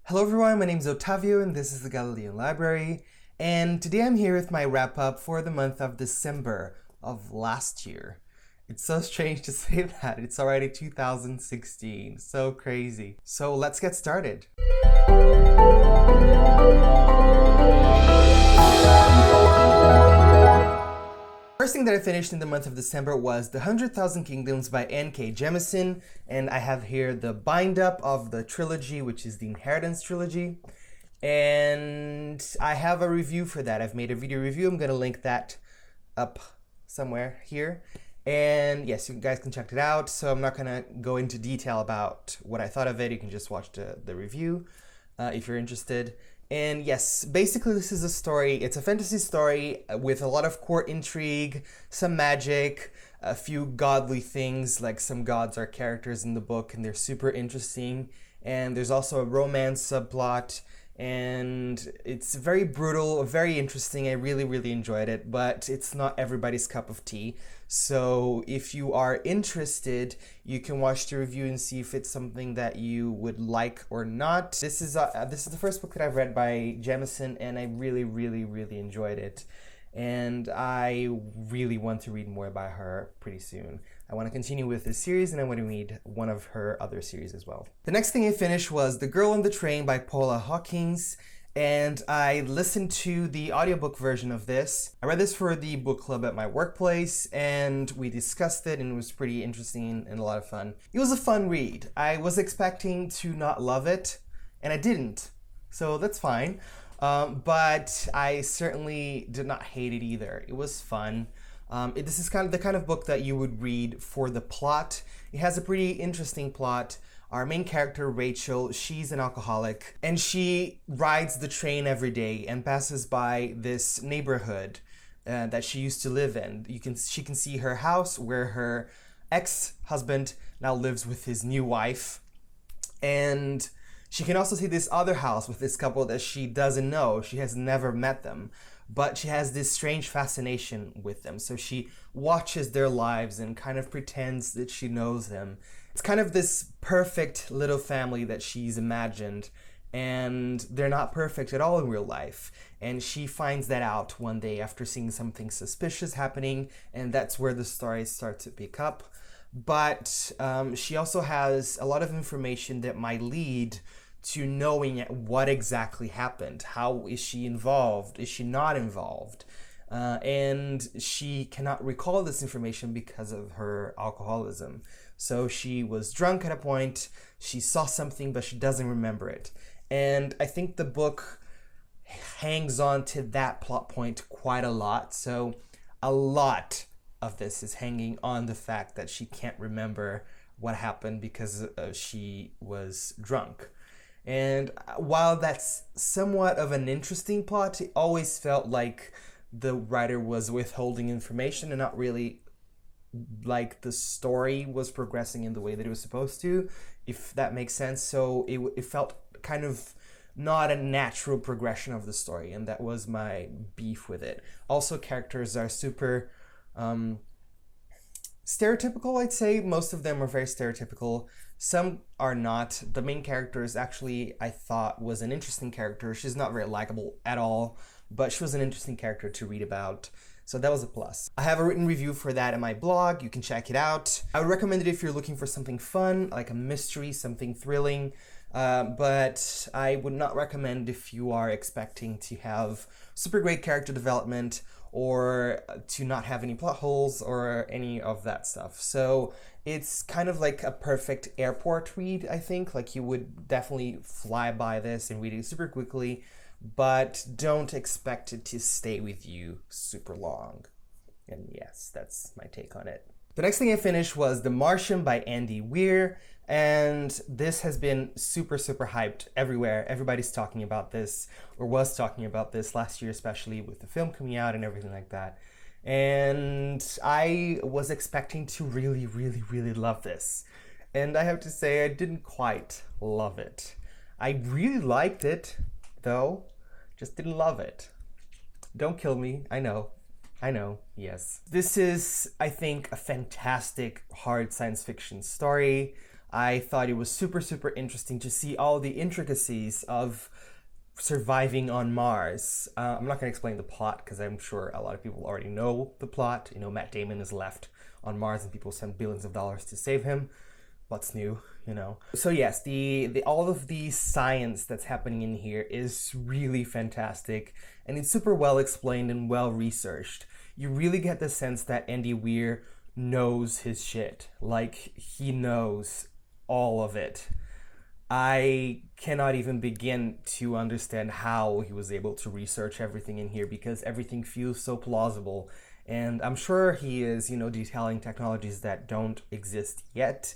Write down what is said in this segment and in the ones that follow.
Hello everyone, my name is Otavio and this is the Galilean Library, and today I'm here with my wrap-up for the month of December of last year. It's so strange to say that, it's already 2016, so crazy. So let's get started. First thing that I finished in the month of December was The 100,000 Kingdoms by N.K. Jemisin, and I have here the bind-up of the trilogy, which is the Inheritance trilogy, and I have a review for that. I've made a video review. I'm going to link that up somewhere here, and yes, you guys can check it out, so I'm not going to go into detail about what I thought of it. You can just watch the review if you're interested. And yes, basically this is a story, it's a fantasy story with a lot of court intrigue, some magic, a few godly things, like some gods are characters in the book and they're super interesting. And there's also a romance subplot, and it's very brutal, very interesting. I really enjoyed it, but it's not everybody's cup of tea. So if you are interested, you can watch the review and see if it's something that you would like or not. This is the first book that I've read by Jemisin, and I really enjoyed it. And I really want to read more by her pretty soon. I want to continue with this series, and I want to read one of her other series as well. The next thing I finished was The Girl on the Train by Paula Hawkins, and I listened to the audiobook version of this. I read this for the book club at my workplace, and we discussed it, and it was pretty interesting and a lot of fun. It was a fun read. I was expecting to not love it, and I didn't, so that's fine. But I certainly did not hate it either. It was fun. This is kind of the kind of book that you would read for the plot. It has a pretty interesting plot. Our main character, Rachel, she's an alcoholic, and she rides the train every day and passes by this neighborhood that she used to live in. She can see her house where her ex-husband now lives with his new wife, and she can also see this other house with this couple that she doesn't know. She has never met them, but she has this strange fascination with them. So she watches their lives and kind of pretends that she knows them. It's kind of this perfect little family that she's imagined, and they're not perfect at all in real life. And she finds that out one day after seeing something suspicious happening, and that's where the story starts to pick up. But she also has a lot of information that might lead to knowing what exactly happened. How is she involved? Is she not involved? And she cannot recall this information because of her alcoholism. So she was drunk at a point, she saw something, but she doesn't remember it. And I think the book hangs on to that plot point quite a lot. So a lot of this is hanging on the fact that she can't remember what happened because she was drunk. And while that's somewhat of an interesting plot, it always felt like the writer was withholding information and not really like the story was progressing in the way that it was supposed to, if that makes sense. So it felt kind of not a natural progression of the story, and that was my beef with it. Also, characters are super stereotypical, I'd say. Most of them are very stereotypical. Some are not. The main character is actually, I thought, was an interesting character. She's not very likable at all, but she was an interesting character to read about. So that was a plus. I have a written review for that in my blog. You can check it out. I would recommend it if you're looking for something fun, like a mystery, something thrilling. But I would not recommend if you are expecting to have super great character development or to not have any plot holes or any of that stuff. So it's kind of like a perfect airport read, I think. Like, you would definitely fly by this and read it super quickly, but don't expect it to stay with you super long. And yes, that's my take on it. The next thing I finished was The Martian by Andy Weir, and this has been super hyped everywhere. Everybody's talking about this, or was talking about this last year, especially with the film coming out and everything like that. And I was expecting to really love this. And I have to say, I didn't quite love it. I really liked it, though, just didn't love it. Don't kill me, I know, yes. This is, I think, a fantastic hard science fiction story. I thought it was super, super interesting to see all the intricacies of surviving on Mars. I'm not going to explain the plot because I'm sure a lot of people already know the plot. You know, Matt Damon is left on Mars and people spend billions of dollars to save him. What's new, you know? So yes, the all of the science that's happening in here is really fantastic, and it's super well explained and well researched. You really get the sense that Andy Weir knows his shit. Like, he knows all of it. I cannot even begin to understand how he was able to research everything in here because everything feels so plausible. And I'm sure he is, you know, detailing technologies that don't exist yet,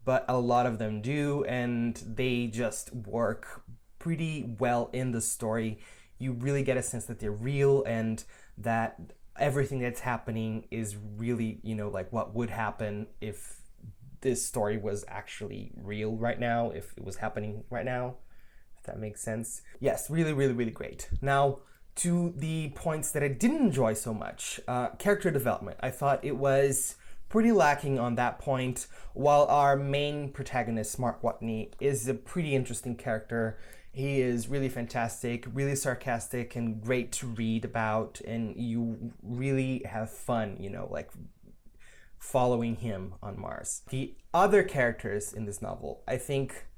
but a lot of them do, and they just work pretty well in the story. You really get a sense that they're real and that everything that's happening is really, you know, like what would happen if this story was actually real right now, if it was happening right now, if that makes sense. Yes, really, really, really great. Now, to the points that I didn't enjoy so much, character development. I thought it was pretty lacking on that point. While our main protagonist, Mark Watney, is a pretty interesting character, he is really fantastic, really sarcastic, and great to read about, and you really have fun, you know, like following him on Mars. The other characters in this novel, I think,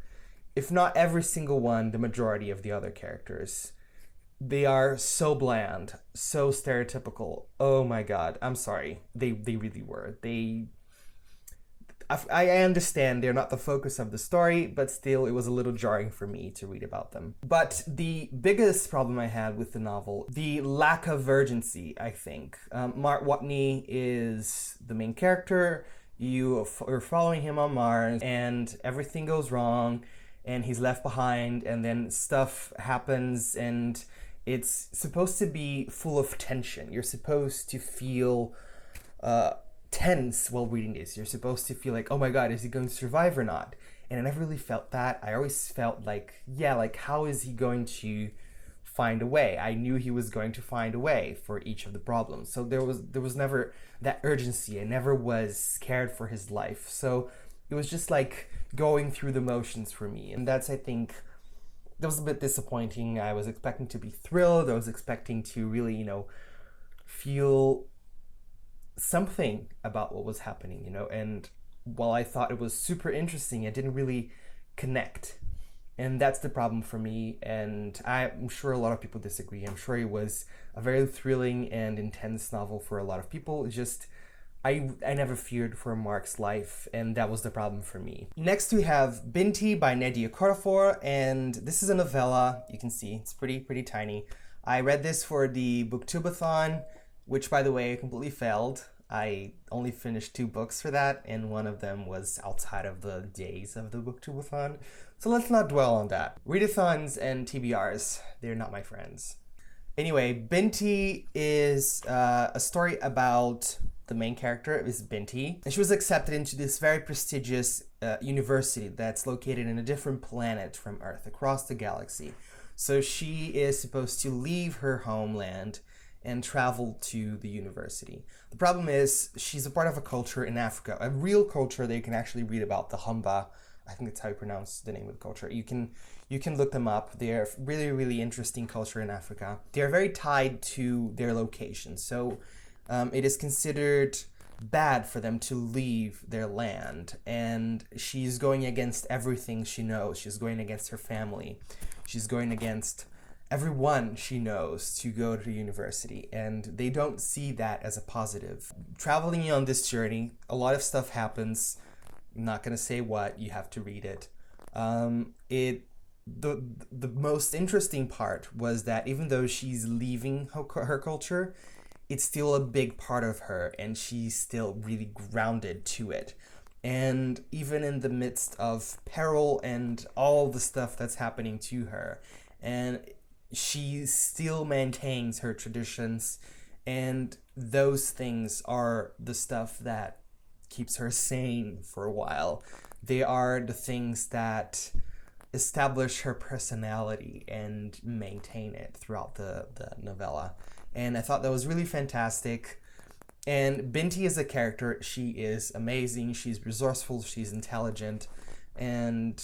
if not every single one, the majority of the other characters, they are so bland, so stereotypical. Oh my god, I'm sorry. They really were. I understand they're not the focus of the story, but still it was a little jarring for me to read about them. But the biggest problem I had with the novel, the lack of urgency, I think. Mark Watney is the main character. You're following him on Mars, and everything goes wrong, and he's left behind, and then stuff happens, and it's supposed to be full of tension. You're supposed to feel tense while reading this. You're supposed to feel like, oh my god, is he going to survive or not? And I never really felt that. I always felt like, yeah, like how is he going to find a way? I knew he was going to find a way for each of the problems. So there was never that urgency. I never was scared for his life. So it was just like going through the motions for me. And that's, I think, that was a bit disappointing. I was expecting to be thrilled. I was expecting to really, you know, feel something about what was happening, you know, and while I thought it was super interesting, it didn't really connect. And that's the problem for me, and I'm sure a lot of people disagree. I'm sure it was a very thrilling and intense novel for a lot of people. It's just, I never feared for Mark's life, and that was the problem for me. Next we have Binti by Nadia Korafor, and this is a novella. You can see it's pretty tiny. I read this for the Booktubeathon, which, by the way, completely failed. I only finished 2 books for that, and one of them was outside of the days of the Booktubeathon. So let's not dwell on that. Readathons and TBRs, they're not my friends. Anyway, Binti is a story about the main character is Binti, and she was accepted into this very prestigious university that's located in a different planet from Earth, across the galaxy. So she is supposed to leave her homeland and travel to the university. The problem is she's a part of a culture in Africa, a real culture that you can actually read about, the Hamba. I think that's how you pronounce the name of the culture. You can look them up. They're really, really interesting culture in Africa. They're very tied to their location. So it is considered bad for them to leave their land. And she's going against everything she knows. She's going against her family. She's going against everyone she knows to go to university, and they don't see that as a positive. Traveling on this journey, a lot of stuff happens. I'm not gonna say what, you have to read it. The most interesting part was that even though she's leaving her culture, it's still a big part of her, and she's still really grounded to it. And even in the midst of peril and all the stuff that's happening to her, and she still maintains her traditions, and those things are the stuff that keeps her sane for a while. They are the things that establish her personality and maintain it throughout the novella. And I thought that was really fantastic. And Binti is a character. She is amazing. She's resourceful. She's intelligent. and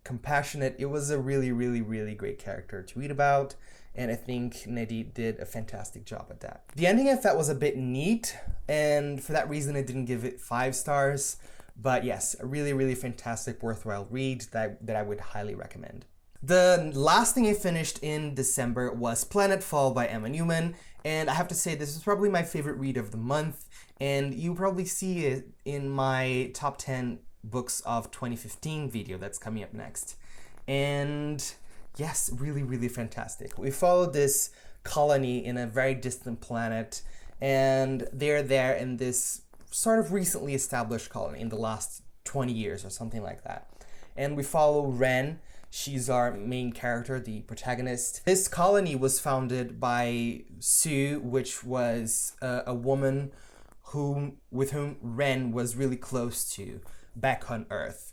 compassionate. It was a really, really, really great character to read about, and I think Nedi did a fantastic job at that. The ending I felt was a bit neat, and for that reason I didn't give it 5 stars, but yes, a really, really fantastic, worthwhile read that I would highly recommend. The last thing I finished in December was Planetfall by Emma Newman, and I have to say this is probably my favorite read of the month, and you probably see it in my top 10 books of 2015 video that's coming up next. And yes, really, really fantastic. We follow this colony in a very distant planet, and they're there in this sort of recently established colony in the last 20 years or something like that. And we follow Ren. She's our main character, the protagonist. This colony was founded by Sue, which was a woman with whom Ren was really close to back on Earth.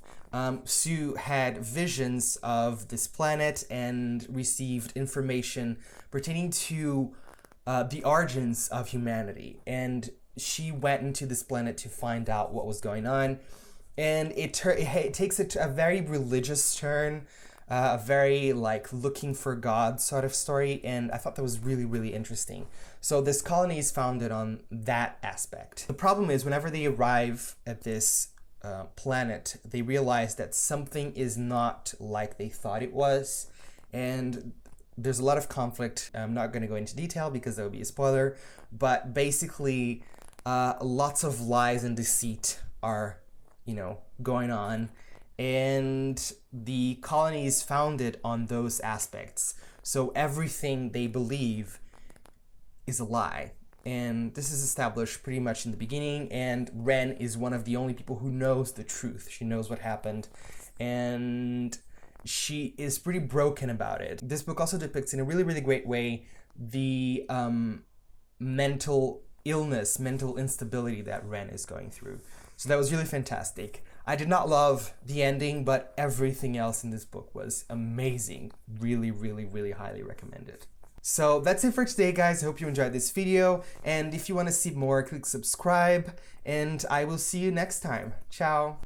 Sue had visions of this planet and received information pertaining to the origins of humanity. And she went into this planet to find out what was going on. And it takes it to a very religious turn, a very like looking for God sort of story. And I thought that was really, really interesting. So this colony is founded on that aspect. The problem is whenever they arrive at this planet, they realize that something is not like they thought it was, and there's a lot of conflict. I'm not going to go into detail because that would be a spoiler, but basically lots of lies and deceit are, going on, and the colony is founded on those aspects. So everything they believe is a lie. And this is established pretty much in the beginning, and Ren is one of the only people who knows the truth. She knows what happened, and she is pretty broken about it. This book also depicts in a really, really great way the mental illness, mental instability that Ren is going through. So that was really fantastic. I did not love the ending, but everything else in this book was amazing. Really, really, really highly recommended. So that's it for today, guys. I hope you enjoyed this video, and if you want to see more, click subscribe, and I will see you next time. Ciao!